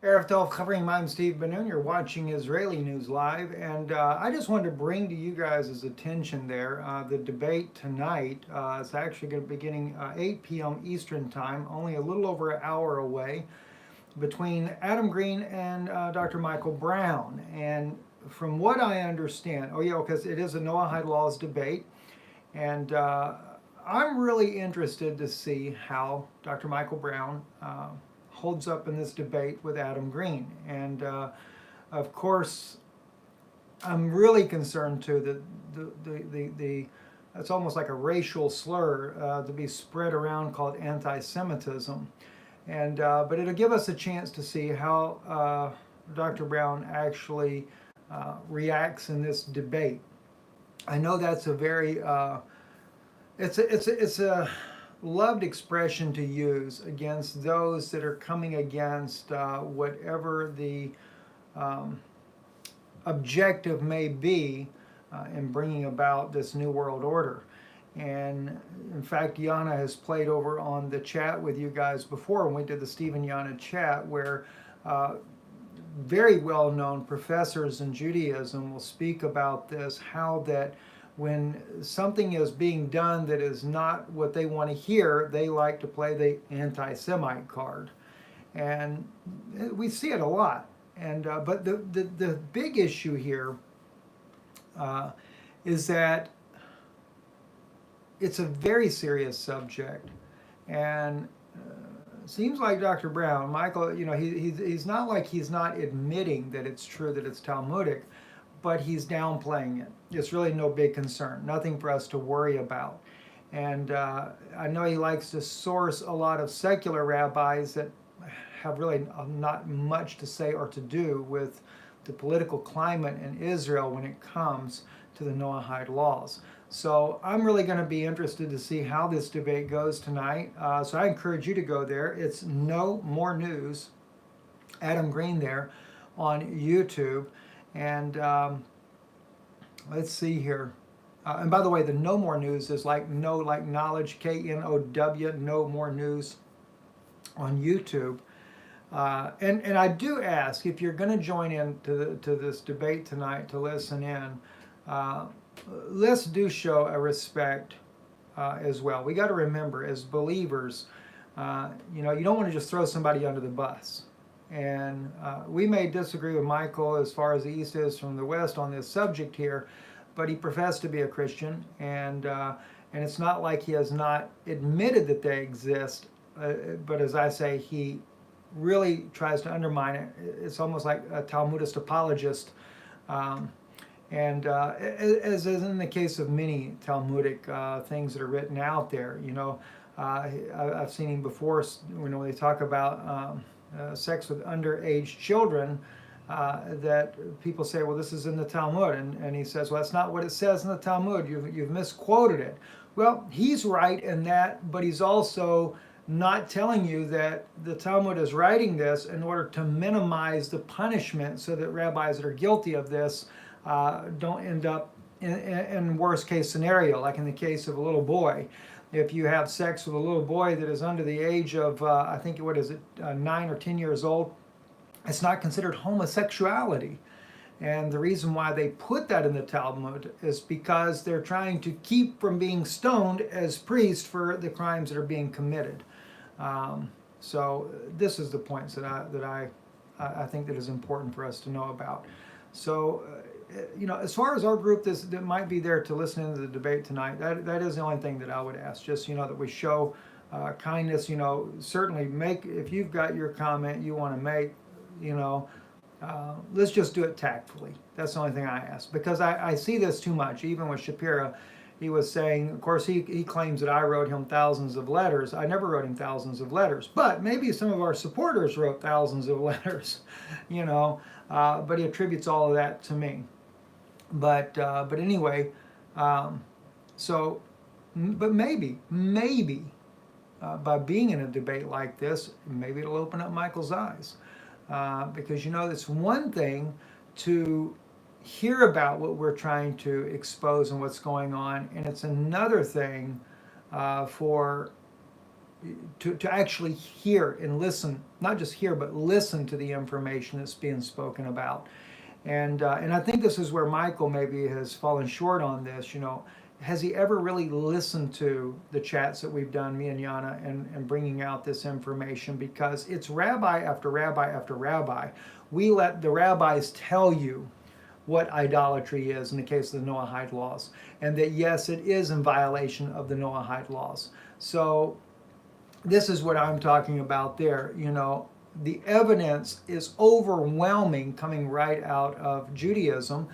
Erev Tov Chavrim, I'm Steve Ben-Nun. You're watching Israeli News Live, and I just wanted to bring to you guys' attention there the debate tonight. It's actually going to be beginning 8 p.m. Eastern Time, only a little over an hour away, between Adam Green and Dr. Michael Brown. And from what I understand, oh yeah, because it is a Noahide Laws debate, and I'm really interested to see how Dr. Michael Brown holds up in this debate with Adam Green. And of course, I'm really concerned too that the it's almost like a racial slur to be spread around called anti-Semitism. And but it'll give us a chance to see how Dr. Brown actually reacts in this debate. I know that's a very it's a loved expression to use against those that are coming against whatever the um, objective may be in bringing about this new world order. And in fact, Yana has played over on the chat with you guys before when we did the Stephen Yana chat, where uh, very well known professors in Judaism will speak about this, how that when something is being done that is not what they want to hear, they like to play the anti Semite card. And we see it a lot. And but the big issue here uh, is that it's a very serious subject, and seems like Dr. Brown, Michael, he's not like he's not admitting that it's true that it's Talmudic, but he's downplaying it. It's really no big concern, nothing for us to worry about. And I know he likes to source a lot of secular rabbis that have really not much to say or to do with the political climate in Israel when it comes to the Noahide laws. So I'm really going to be interested to see how this debate goes tonight. So I encourage you to go there. It's No More News, Adam Green there on YouTube. And let's see here. And by the way, the No More News is like no, like knowledge, Know, No More News on YouTube. And I do ask, if you're going to join in to this debate tonight to listen in, uh, let's do show a respect as well. We got to remember, as believers, you don't want to just throw somebody under the bus. And we may disagree with Michael as far as the East is from the West on this subject here, but he professed to be a Christian, and it's not like he has not admitted that they exist. But as I say, he really tries to undermine it. It's almost like a Talmudist apologist. And as is in the case of many Talmudic things that are written out there, I've seen him before when they talk about sex with underage children, that people say, well, this is in the Talmud. And he says, well, that's not what it says in the Talmud. You've misquoted it. Well, he's right in that, but he's also not telling you that the Talmud is writing this in order to minimize the punishment so that rabbis that are guilty of this don't end up in worst case scenario, like in the case of a little boy. If you have sex with a little boy that is under the age of, I think, 9 or 10 years old, it's not considered homosexuality. And the reason why they put that in the Talmud is because they're trying to keep from being stoned as priests for the crimes that are being committed. So this is the points that I think that is important for us to know about. So, as far as our group that might be there to listen into the debate tonight, that is the only thing that I would ask. Just, that we show kindness. Certainly if you've got your comment you want to make, let's just do it tactfully. That's the only thing I ask, because I see this too much. Even with Shapira, he was saying, of course, he claims that I wrote him thousands of letters. I never wrote him thousands of letters, but maybe some of our supporters wrote thousands of letters, but he attributes all of that to me. But anyway, but maybe by being in a debate like this, maybe it'll open up Michael's eyes. Because it's one thing to hear about what we're trying to expose and what's going on, and it's another thing for to actually hear and listen, not just hear, but listen to the information that's being spoken about. And I think this is where Michael maybe has fallen short on this. Has he ever really listened to the chats that we've done, me and Yana, and bringing out this information? Because it's rabbi after rabbi after rabbi. We let the rabbis tell you what idolatry is in the case of the Noahide laws, and that yes, it is in violation of the Noahide laws. So this is what I'm talking about there. The evidence is overwhelming coming right out of Judaism.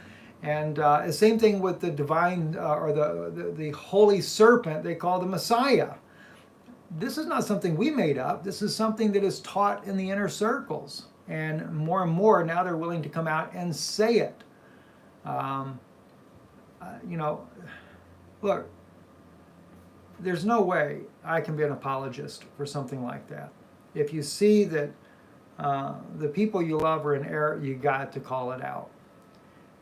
And the same thing with the divine or the holy serpent they call the Messiah. This is not something we made up. This is something that is taught in the inner circles. And more now they're willing to come out and say it. Look, there's no way I can be an apologist for something like that. If you see that the people you love are in error, you got to call it out.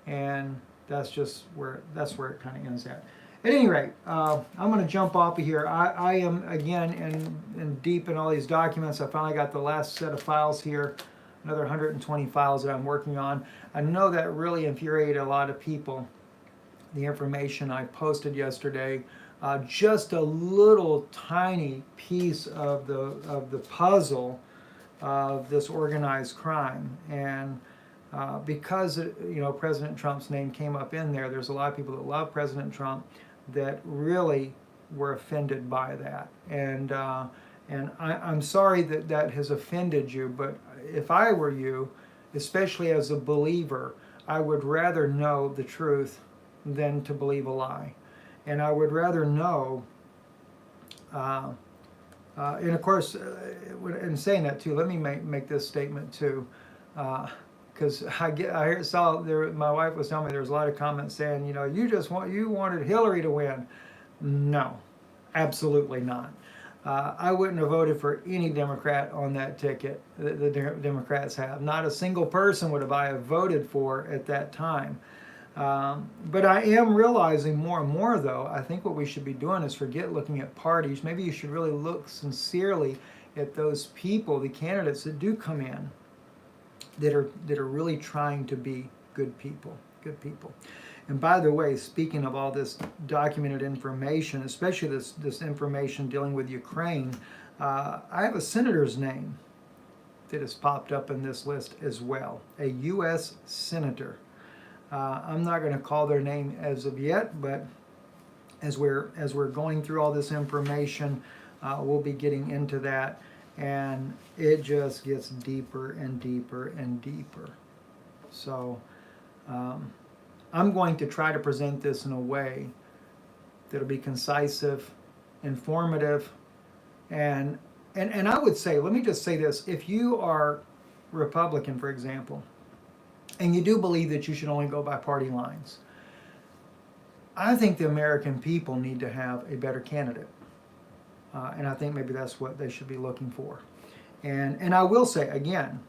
And that's where it kind of ends at. At any rate, I'm going to jump off of here. I am again in deep in all these documents. I finally got the last set of files here, another 120 files that I'm working on. I know that really infuriated a lot of people. The information I posted yesterday, just a little tiny piece of the puzzle of this organized crime. And because President Trump's name came up in there, there's a lot of people that love President Trump that really were offended by that. And I'm sorry that has offended you, but if I were you, especially as a believer, I would rather know the truth than to believe a lie. And I would rather know, and of course, in saying that too, let me make this statement too. Because my wife was telling me there was a lot of comments saying, you wanted Hillary to win. No, absolutely not. I wouldn't have voted for any Democrat on that ticket that the Democrats have. Not a single person would I have voted for at that time. But I am realizing more and more, though, I think what we should be doing is forget looking at parties. Maybe you should really look sincerely at those people, the candidates that do come in, that are really trying to be good people. And by the way, speaking of all this documented information, especially this information dealing with Ukraine, I have a senator's name that has popped up in this list as well, a U.S. senator. I'm not going to call their name as of yet, but as we're going through all this information, we'll be getting into that. And it just gets deeper and deeper and deeper. So I'm going to try to present this in a way that'll be concise, informative, and I would say, let me just say this, if you are Republican, for example, and you do believe that you should only go by party lines, I think the American people need to have a better candidate. And I think maybe that's what they should be looking for. And I will say again,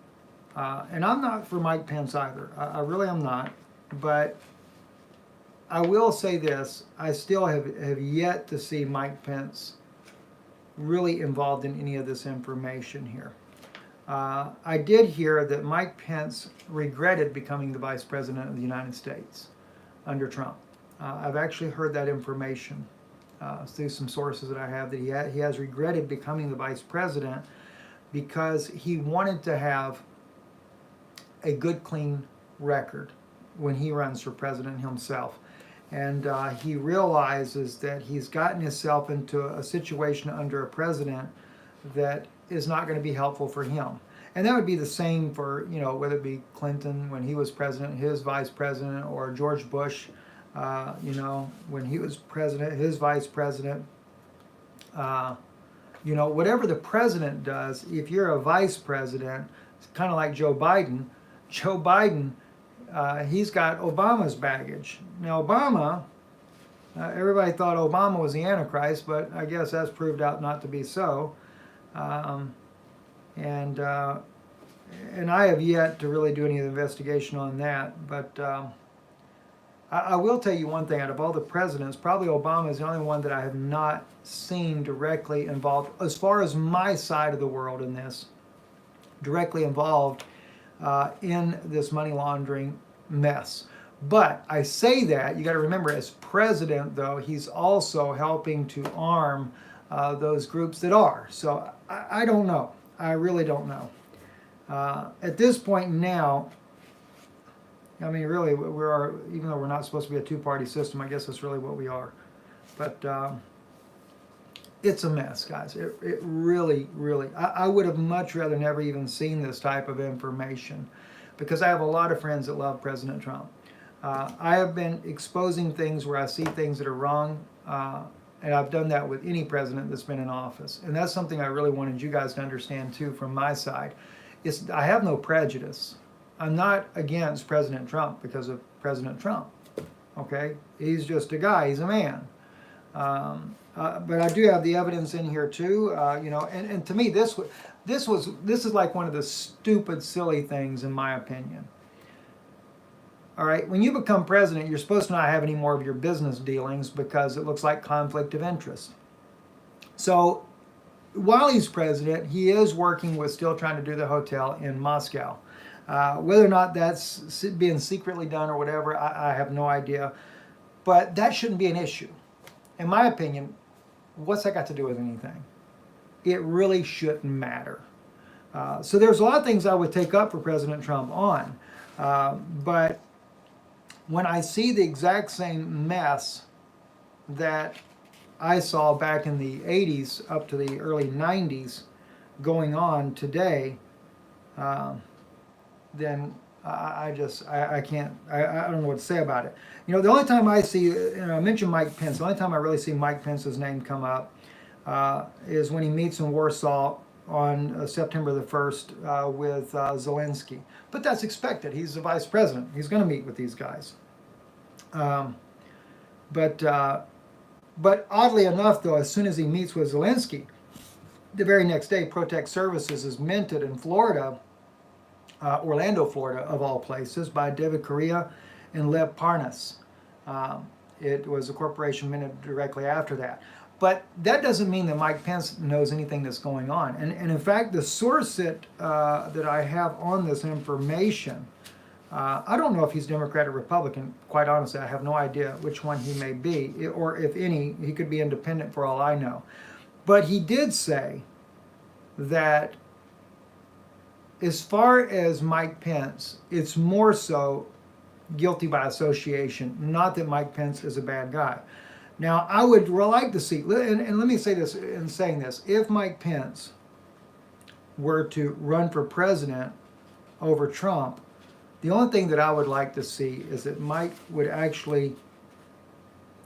and I'm not for Mike Pence either. I really am not. But I will say this, I still have yet to see Mike Pence really involved in any of this information here. I did hear that Mike Pence regretted becoming the Vice President of the United States under Trump. I've actually heard that information through some sources that I have, that he has regretted becoming the Vice President because he wanted to have a good, clean record when he runs for president himself. And he realizes that he's gotten himself into a situation under a president that is not going to be helpful for him. And that would be the same for, whether it be Clinton when he was president, his vice president, or George Bush, when he was president, his vice president. Whatever the president does, if you're a vice president, it's kind of like Joe Biden. Joe Biden, he's got Obama's baggage. Now, Obama, everybody thought Obama was the Antichrist, but I guess that's proved out not to be so. And I have yet to really do any investigation on that, but I will tell you one thing, out of all the presidents, probably Obama is the only one that I have not seen directly involved, as far as my side of the world in this, directly involved in this money laundering mess. But I say that, you got to remember, as president, though, he's also helping to arm those groups that are. So I don't know. I really don't know. At this point now, I mean, really, we are, even though we're not supposed to be a two-party system, I guess that's really what we are. But it's a mess, guys. It really, really, I would have much rather never even seen this type of information, because I have a lot of friends that love President Trump. I have been exposing things where I see things that are wrong, and I've done that with any president that's been in office. And that's something I really wanted you guys to understand too from my side. I have no prejudice. I'm not against President Trump because of President Trump. Okay, he's just a guy. He's a man. But I do have the evidence in here too. You know, and to me, this is like one of the stupid, silly things in my opinion. All right, when you become president, you're supposed to not have any more of your business dealings because it looks like conflict of interest. So while he's president, he is working with still trying to do the hotel in Moscow. Whether or not that's being secretly done or whatever, I have no idea. But that shouldn't be an issue. In my opinion, what's that got to do with anything? It really shouldn't matter. So there's a lot of things I would take up for President Trump on. But when I see the exact same mess that I saw back in the 80s up to the early 90s going on today, then I can't, I don't know what to say about it. You know, the only time I see, I mentioned Mike Pence, the only time I really see Mike Pence's name come up is when he meets in Warsaw on September the 1st with Zelensky. But that's expected. He's the vice president. He's going to meet with these guys. But oddly enough, though, as soon as he meets with Zelensky, the very next day, Protect Services is minted in Florida, Orlando, Florida, of all places, by David Correa and Lev Parnas. It was a corporation minted directly after that. But that doesn't mean that Mike Pence knows anything that's going on. And in fact, the source that I have on this information, I don't know if he's Democrat or Republican. Quite honestly, I have no idea which one he may be, or if any, he could be independent for all I know. But he did say that as far as Mike Pence, it's more so guilty by association, not that Mike Pence is a bad guy. Now, I would like to see, and let me say this in saying this, if Mike Pence were to run for president over Trump, the only thing that I would like to see is that Mike would actually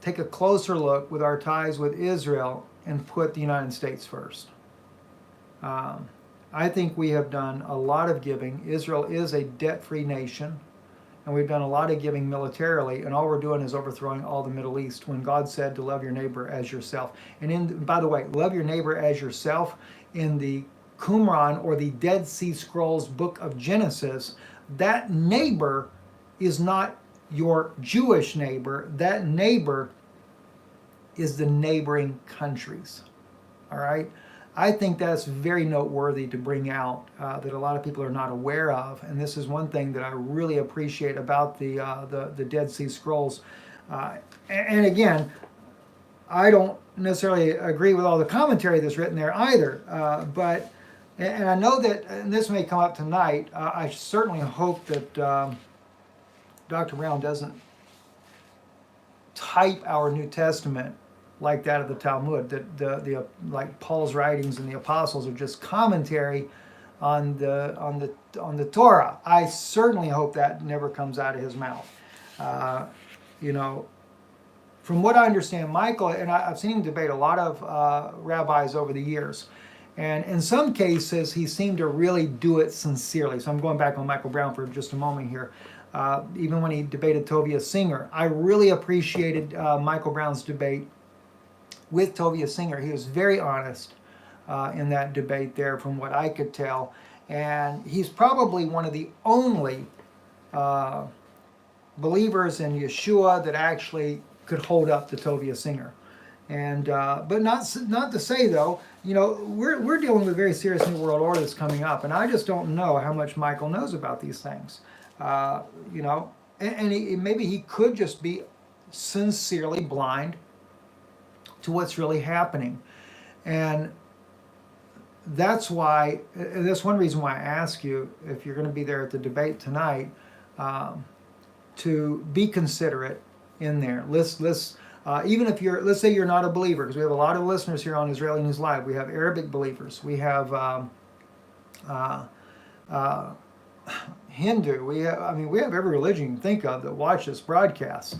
take a closer look with our ties with Israel and put the United States first. I think we have done a lot of giving. Israel is a debt-free nation, and we've done a lot of giving militarily, and all we're doing is overthrowing all the Middle East when God said to love your neighbor as yourself. And by the way, love your neighbor as yourself in the Qumran, or the Dead Sea Scrolls book of Genesis, that neighbor is not your Jewish neighbor. That neighbor is the neighboring countries. All right? I think that's very noteworthy to bring out that a lot of people are not aware of, and this is one thing that I really appreciate about the Dead Sea Scrolls. And again, I don't necessarily agree with all the commentary that's written there either, but and I know that, and this may come up tonight, I certainly hope that Dr. Brown doesn't type our New Testament like that of the Talmud, that the like Paul's writings and the apostles are just commentary on the Torah. I certainly hope that never comes out of his mouth. You know, from what I understand, Michael, and I've seen him debate a lot of rabbis over the years, and in some cases he seemed to really do it sincerely. So I'm going back on Michael Brown for just a moment here. Even when he debated Tovia Singer, I really appreciated Michael Brown's debate with Tovia Singer. He was very honest in that debate there, from what I could tell. And he's probably one of the only believers in Yeshua that actually could hold up to Tovia Singer. And but not to say though, you know, we're dealing with a very serious new world order that's coming up, and I just don't know how much Michael knows about these things. You know, and maybe he could just be sincerely blind to what's really happening, and that's why. That's one reason why I ask you if you're going to be there at the debate tonight, to be considerate in there. Let's even if you're, let's say you're not a believer, because we have a lot of listeners here on Israeli News Live. We have Arabic believers. We have Hindu. We have, I mean, we have every religion you can think of that watch this broadcast.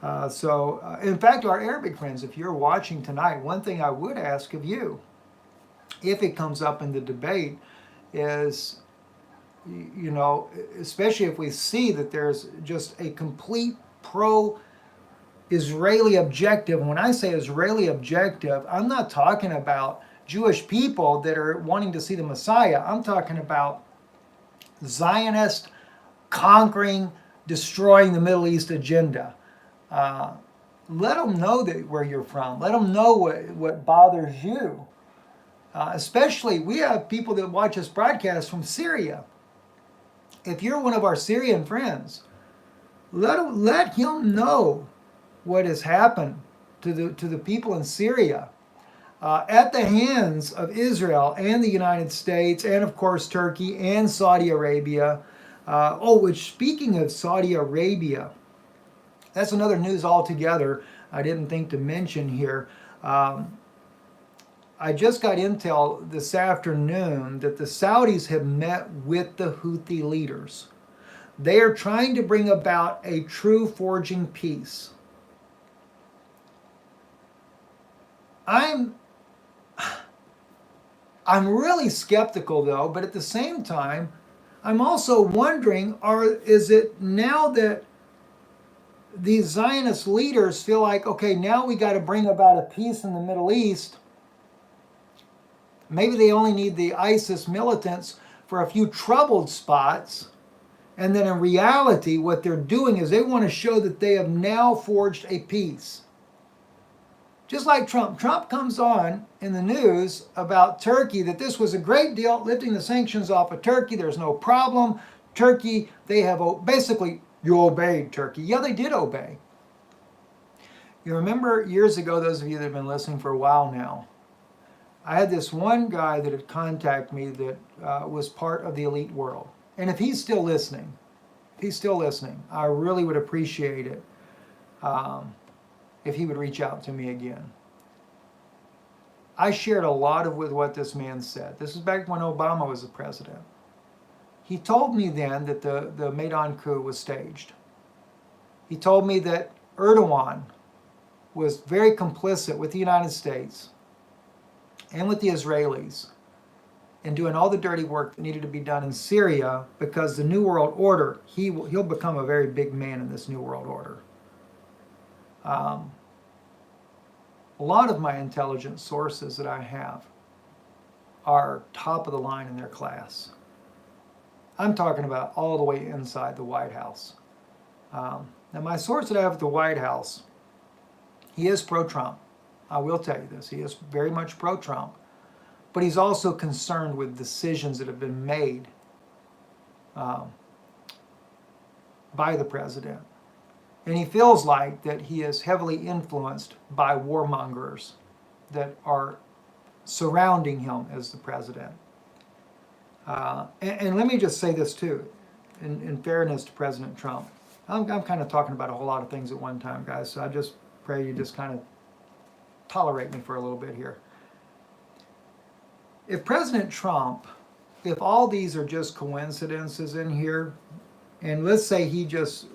In fact, our Arabic friends, if you're watching tonight, one thing I would ask of you, if it comes up in the debate, is, you know, especially if we see that there's just a complete pro-Israeli objective. When I say Israeli objective, I'm not talking about Jewish people that are wanting to see the Messiah. I'm talking about Zionist conquering, destroying the Middle East agenda. Let them know that where you're from. Let them know what bothers you. Especially, we have people that watch this broadcast from Syria. If you're one of our Syrian friends, let him know what has happened to the people in Syria at the hands of Israel and the United States, and of course Turkey and Saudi Arabia. Which, speaking of Saudi Arabia, that's another news altogether I didn't think to mention here. I just got intel this afternoon that the Saudis have met with the Houthi leaders. They are trying to bring about a true forging peace. I'm really skeptical though, but at the same time, I'm also wondering, is it now that these Zionist leaders feel like, okay, now we got to bring about a peace in the Middle East. Maybe they only need the ISIS militants for a few troubled spots. And then in reality, what they're doing is they want to show that they have now forged a peace. Just like Trump. Trump comes on in the news about Turkey, that this was a great deal, lifting the sanctions off of Turkey. There's no problem. Turkey, they have basically, you obeyed Turkey. Yeah, they did obey. You remember years ago, those of you that have been listening for a while now, I had this one guy that had contacted me that was part of the elite world. And if he's still listening, I really would appreciate it if he would reach out to me again. I shared a lot with what this man said. This was back when Obama was the president. He told me then that the Maidan coup was staged. He told me that Erdogan was very complicit with the United States and with the Israelis in doing all the dirty work that needed to be done in Syria, because the New World Order, he'll become a very big man in this New World Order. A lot of my intelligence sources that I have are top of the line in their class. I'm talking about all the way inside the White House. Now my source that I have at the White House, he is pro-Trump. I will tell you this, he is very much pro-Trump, but he's also concerned with decisions that have been made by the president. And he feels like that he is heavily influenced by warmongers that are surrounding him as the president. And let me just say this too, in fairness to President Trump. I'm kind of talking about a whole lot of things at one time, guys, so I just pray you just kind of tolerate me for a little bit here. If President Trump, if all these are just coincidences in here, and let's say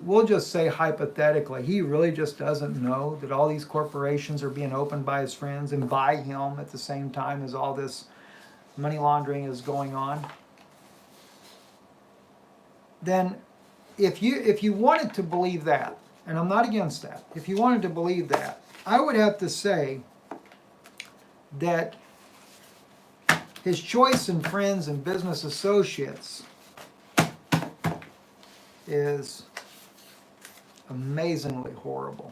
we'll just say hypothetically, he really just doesn't know that all these corporations are being opened by his friends and by him at the same time as all this money laundering is going on, then if you wanted to believe that, and I'm not against that, if you wanted to believe that, I would have to say that his choice in friends and business associates is amazingly horrible.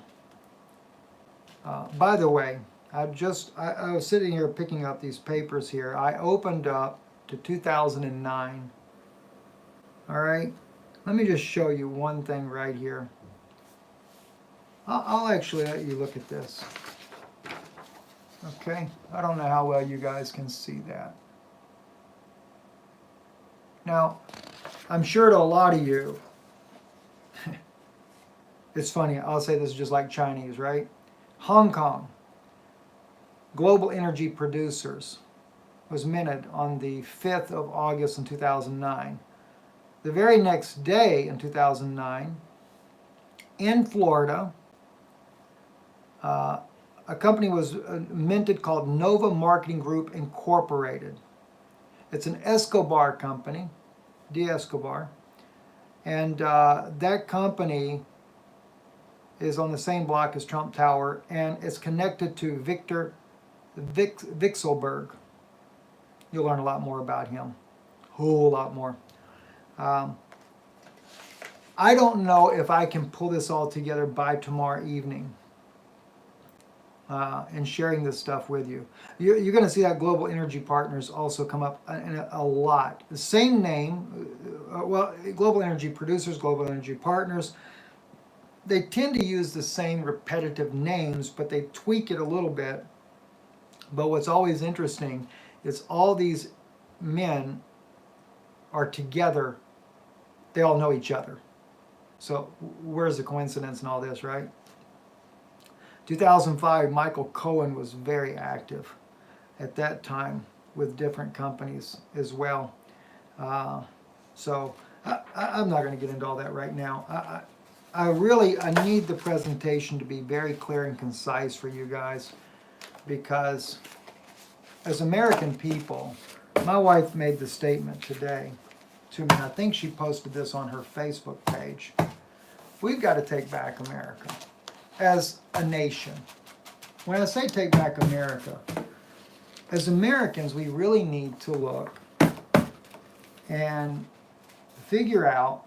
By the way, I was sitting here picking up these papers here. I opened up to 2009. All right, let me just show you one thing right here. I'll actually let you look at this. Okay, I don't know how well you guys can see that. Now, I'm sure to a lot of you, it's funny, I'll say this just like Chinese, right? Hong Kong, Global Energy Producers, was minted on the 5th of August in 2009. The very next day in 2009, in Florida, a company was minted called Nova Marketing Group Incorporated. It's an Escobar company, D. Escobar, and that company is on the same block as Trump Tower, and it's connected to Victor Vixelberg. You'll learn a lot more about him, a whole lot more. I don't know if I can pull this all together by tomorrow evening and sharing this stuff with you. You're going to see that Global Energy Partners also come up in a lot. The same name, well, Global Energy Producers, Global Energy Partners, they tend to use the same repetitive names, but they tweak it a little bit. But what's always interesting is all these men are together. They all know each other. So where's the coincidence in all this, right? 2005, Michael Cohen was very active at that time with different companies as well. So I'm not going to get into all that right now. I need the presentation to be very clear and concise for you guys, because as American people, my wife made the statement today to me, and I think she posted this on her Facebook page. We've got to take back America as a nation. When I say take back America, as Americans, we really need to look and figure out,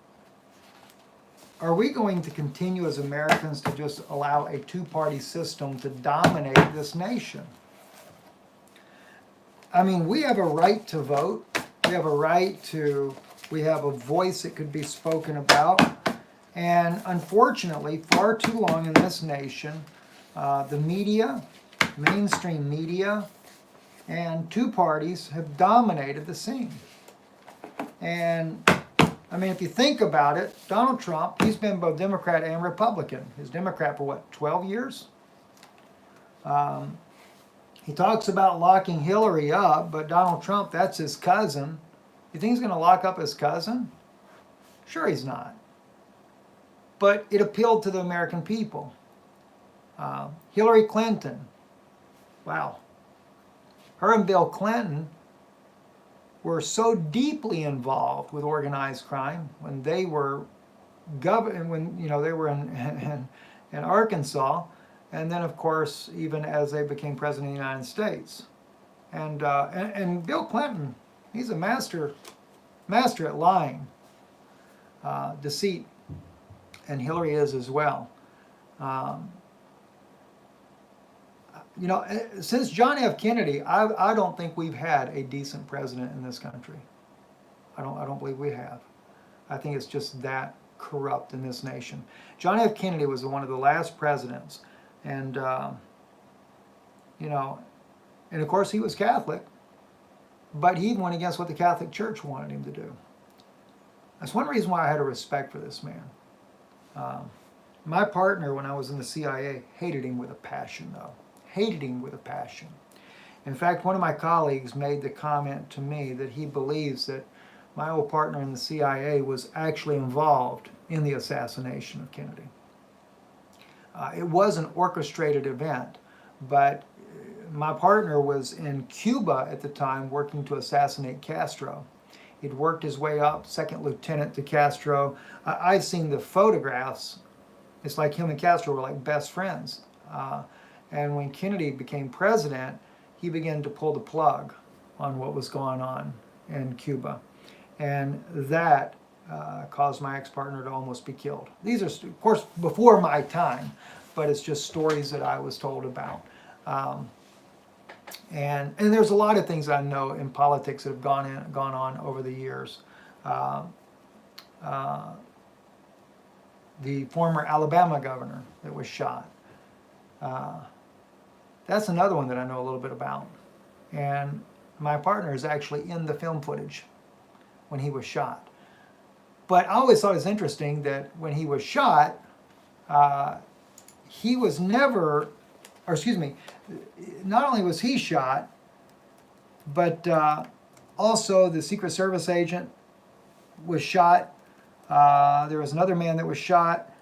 are we going to continue as Americans to just allow a two-party system to dominate this nation? I mean, we have a right to vote. We have a voice that could be spoken about. And unfortunately, far too long in this nation, the media, mainstream media, and two parties have dominated the scene. And I mean, if you think about it, Donald Trump, he's been both Democrat and Republican. He's Democrat for what, 12 years? He talks about locking Hillary up, but Donald Trump, that's his cousin. You think he's going to lock up his cousin? Sure he's not. But it appealed to the American people. Hillary Clinton, wow. Her and Bill Clinton were so deeply involved with organized crime when they were they were in Arkansas, and then of course even as they became president of the United States. And Bill Clinton, he's a master at lying, deceit, and Hillary is as well. Since John F. Kennedy, I don't think we've had a decent president in this country. I don't believe we have. I think it's just that corrupt in this nation. John F. Kennedy was one of the last presidents, and and of course he was Catholic, but he went against what the Catholic Church wanted him to do. That's one reason why I had a respect for this man. My partner, when I was in the CIA, hated him with a passion, though. Hated him with a passion. In fact, one of my colleagues made the comment to me that he believes that my old partner in the CIA was actually involved in the assassination of Kennedy. It was an orchestrated event, but my partner was in Cuba at the time working to assassinate Castro. He'd worked his way up, second lieutenant to Castro. I've seen the photographs. It's like him and Castro were like best friends. And when Kennedy became president, he began to pull the plug on what was going on in Cuba. And that caused my ex-partner to almost be killed. These are, of course, before my time, but it's just stories that I was told about. And there's a lot of things I know in politics that have gone on over the years. Uh, the former Alabama governor that was shot. That's another one that I know a little bit about. And my partner is actually in the film footage when he was shot. But I always thought it was interesting that when he was shot, he was never, or excuse me, not only was he shot, but also the Secret Service agent was shot. There was another man that was shot.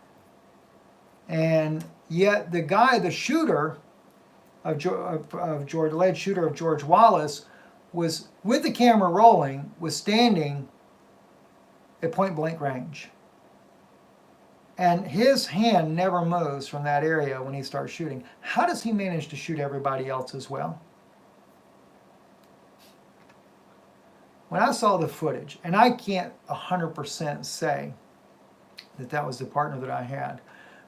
And yet the guy, the shooter of George, alleged shooter of George Wallace, was with the camera rolling, was standing at point blank range. And his hand never moves from that area when he starts shooting. How does he manage to shoot everybody else as well? When I saw the footage, and I can't 100% say that that was the partner that I had,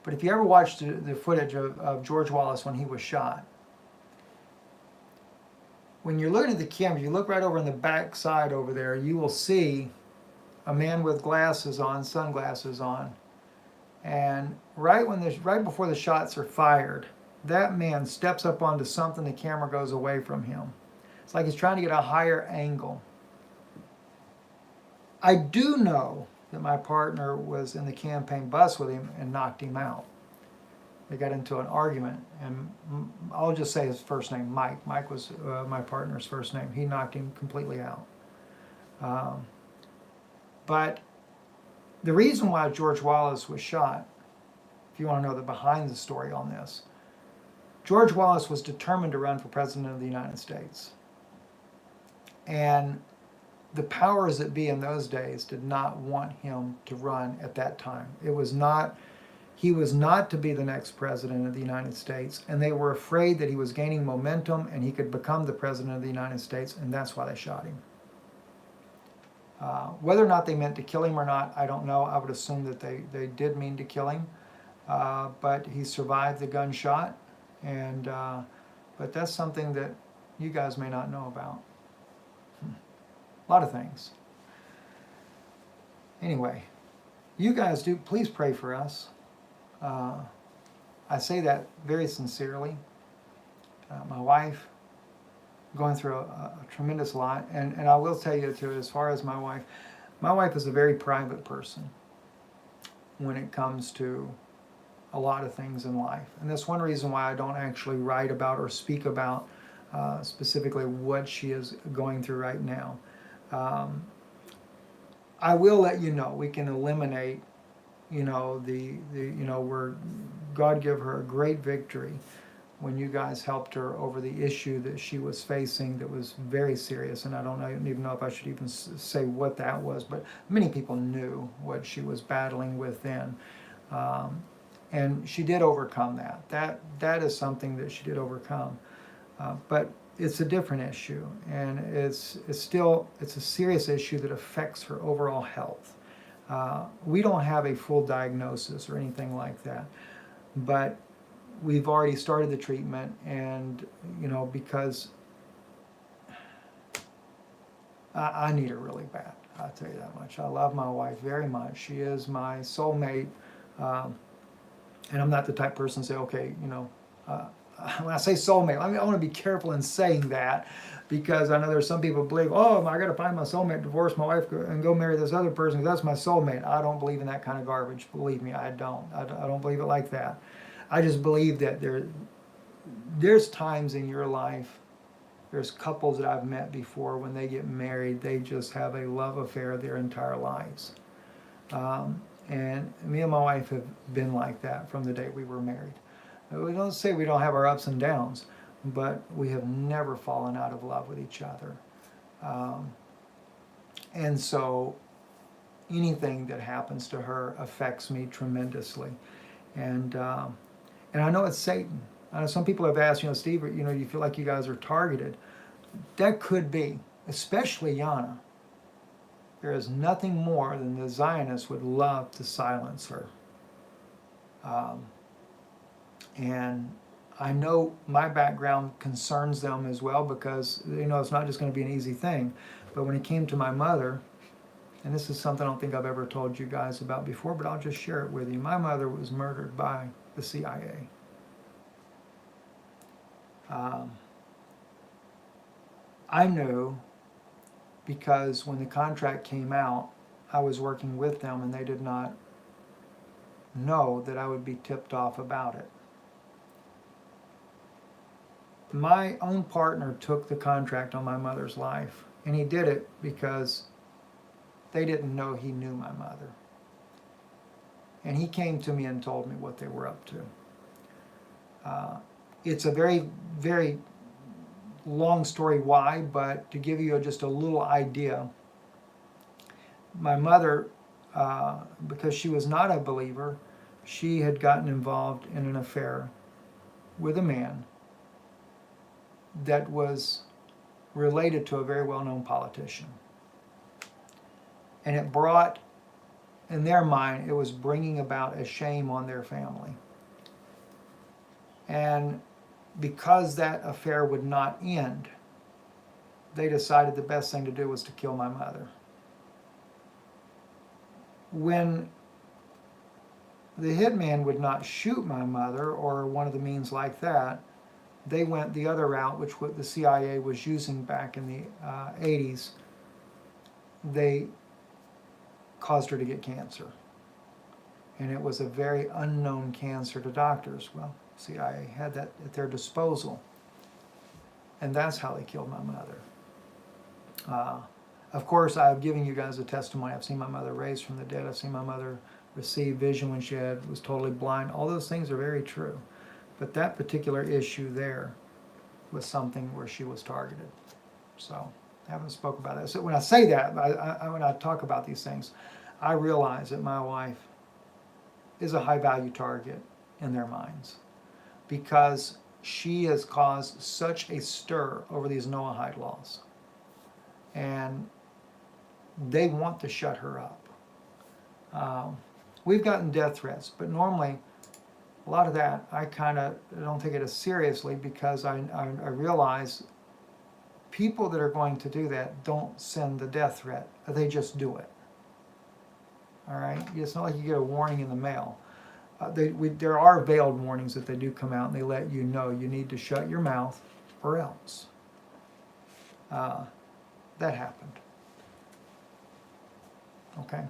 but if you ever watched the footage of George Wallace when he was shot, when you're looking at the camera, you look right over on the back side over there, you will see a man with glasses on, sunglasses on. And right before the shots are fired, that man steps up onto something, the camera goes away from him. It's like he's trying to get a higher angle. I do know that my partner was in the campaign bus with him and knocked him out. They got into an argument, and I'll just say his first name, Mike. Mike was my partner's first name. He knocked him completely out. But the reason why George Wallace was shot, if you want to know the behind the story on this, George Wallace was determined to run for president of the United States. And the powers that be in those days did not want him to run at that time. He was not to be the next president of the United States, and they were afraid that he was gaining momentum and he could become the president of the United States, and that's why they shot him. Whether or not they meant to kill him or not, I don't know. I would assume that they did mean to kill him, but he survived the gunshot, and but that's something that you guys may not know about. A lot of things. Anyway, you guys do, please pray for us. I say that very sincerely. My wife, going through a tremendous lot, and I will tell you too, as far as my wife is a very private person when it comes to a lot of things in life. And that's one reason why I don't actually write about or speak about specifically what she is going through right now. I will let you know, we can eliminate, where God give her a great victory when you guys helped her over the issue that she was facing that was very serious. And I don't even know if I should even say what that was, but many people knew what she was battling with then. And she did overcome that. That is something that she did overcome. But it's a different issue, and it's a serious issue that affects her overall health. We don't have a full diagnosis or anything like that, but we've already started the treatment, and because I need her really bad. I'll tell you that much. I love my wife very much. She is my soulmate, and I'm not the type of person to say, okay, when I say soulmate, I want to be careful in saying that, because I know there's some people who believe, oh, I got to find my soulmate, divorce my wife, and go marry this other person because that's my soulmate. I don't believe in that kind of garbage. Believe me, I don't. I don't believe it like that. I just believe that there's times in your life, there's couples that I've met before, when they get married, they just have a love affair their entire lives. And me and my wife have been like that from the day we were married. We don't say we don't have our ups and downs, but we have never fallen out of love with each other. And so anything that happens to her affects me tremendously. And I know it's Satan. I know some people have asked, Steve, you feel like you guys are targeted. That could be, especially Yana. there is nothing more than the Zionists would love to silence her. And I know my background concerns them as well, because it's not just going to be an easy thing. But when it came to my mother, and this is something I don't think I've ever told you guys about before, but I'll just share it with you. My mother was murdered by the CIA. I knew because when the contract came out, I was working with them, and they did not know that I would be tipped off about it. My own partner took the contract on my mother's life, and he did it because they didn't know he knew my mother. And he came to me and told me what they were up to. It's a very, very long story why, but to give you just a little idea, my mother, because she was not a believer, she had gotten involved in an affair with a man that was related to a very well-known politician. And it brought, in their mind, it was bringing about a shame on their family. And because that affair would not end, they decided the best thing to do was to kill my mother. When the hitman would not shoot my mother or one of the means like that, they went the other route, which what the CIA was using back in the 80s. They caused her to get cancer. And it was a very unknown cancer to doctors. Well, CIA had that at their disposal. And that's how they killed my mother. Of course, I've given you guys a testimony. I've seen my mother raised from the dead. I've seen my mother receive vision when she was totally blind. All those things are very true. But that particular issue there was something where she was targeted. So I haven't spoke about that. So when I say that, when I talk about these things, I realize that my wife is a high-value target in their minds, because she has caused such a stir over these Noahide laws. And they want to shut her up. We've gotten death threats, but normally a lot of that I kind of don't take it as seriously, because I realize people that are going to do that don't send the death threat. They just do it. All right? It's not like you get a warning in the mail. There are veiled warnings that they do come out, and they let you know you need to shut your mouth or else. That happened. Okay?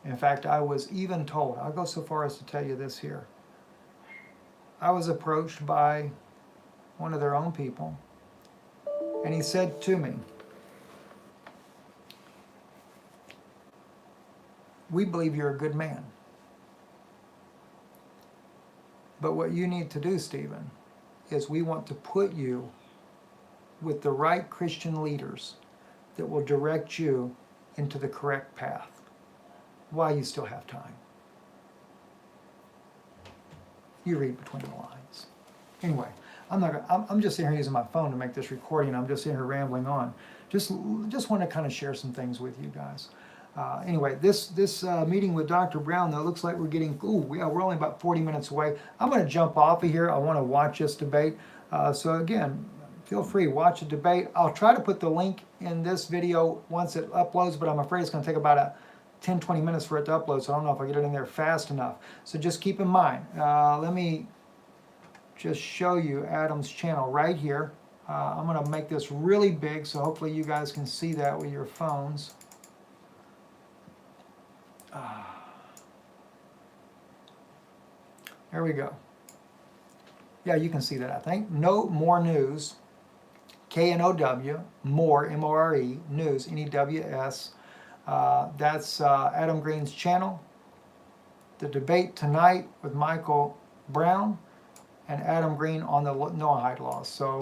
In fact, I was even told, I'll go so far as to tell you this here. I was approached by one of their own people, and he said to me, "We believe you're a good man. But what you need to do, Stephen, is we want to put you with the right Christian leaders that will direct you into the correct path while you still have time." You read between the lines. Anyway, I'm just sitting here using my phone to make this recording. I'm just sitting here rambling on. Just want to kind of share some things with you guys. Anyway, this meeting with Dr. Brown, though, looks like we're getting, we're only about 40 minutes away. I'm going to jump off of here. I want to watch this debate. So again, feel free, watch the debate. I'll try to put the link in this video once it uploads, but I'm afraid it's going to take about 10-20 minutes for it to upload, so I don't know if I get it in there fast enough. So just keep in mind, let me just show you Adam's channel right here. I'm going to make this really big, so hopefully you guys can see that with your phones. There we go. Yeah, you can see that, I think. No More News, K-N-O-W, More, M-O-R-E, News, N-E-W-S. That's Adam Green's channel. The debate tonight with Michael Brown and Adam Green on the Noahide laws. So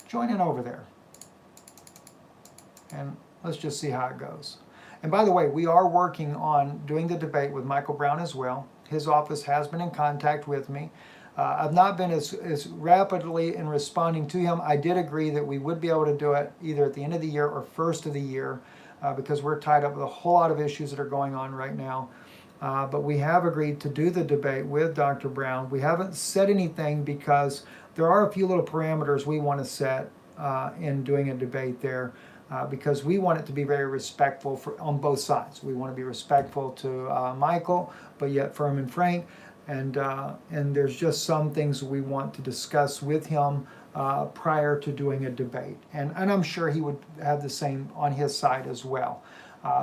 join in over there. And let's just see how it goes. And by the way, we are working on doing the debate with Michael Brown as well. His office has been in contact with me. I've not been as rapidly in responding to him. I did agree that we would be able to do it either at the end of the year or first of the year. because we're tied up with a whole lot of issues that are going on right now. But we have agreed to do the debate with Dr. Brown. We haven't said anything because there are a few little parameters we want to set in doing a debate there, because we want it to be very respectful on both sides. We want to be respectful to Michael, but yet firm and frank. And there's just some things we want to discuss with him prior to doing a debate. And I'm sure he would have the same on his side as well.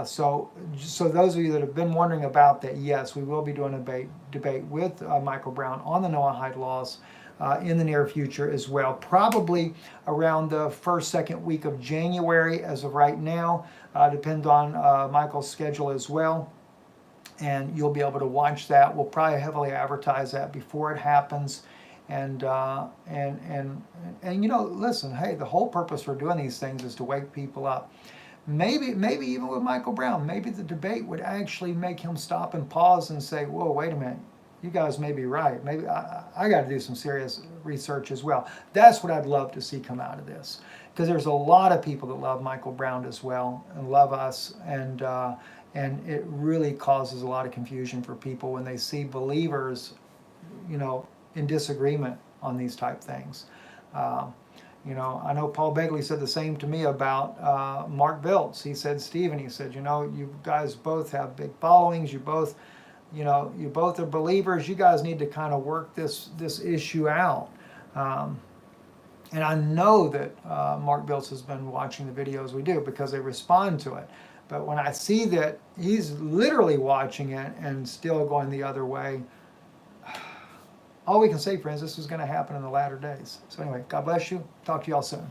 So those of you that have been wondering about that, yes, we will be doing a debate with Michael Brown on the Noahide laws in the near future as well, probably around the first, second week of January as of right now. Depends on Michael's schedule as well. And you'll be able to watch that. We'll probably heavily advertise that before it happens. And you know, listen, hey, the whole purpose for doing these things is to wake people up. Maybe even with Michael Brown, maybe the debate would actually make him stop and pause and say, whoa, wait a minute, you guys may be right. Maybe I got to do some serious research as well. That's what I'd love to see come out of this, because there's a lot of people that love Michael Brown as well and love us, and it really causes a lot of confusion for people when they see believers, you know, in disagreement on these type things. You know, I know Paul Begley said the same to me about Mark Viltz. He said, Stephen, he said, you know, you guys both have big followings. You both, you know, you both are believers. You guys need to kind of work this issue out. And I know that Mark Viltz has been watching the videos we do because they respond to it. But when I see that he's literally watching it and still going the other way, all we can say, friends, this is going to happen in the latter days. So anyway, God bless you. Talk to you all soon.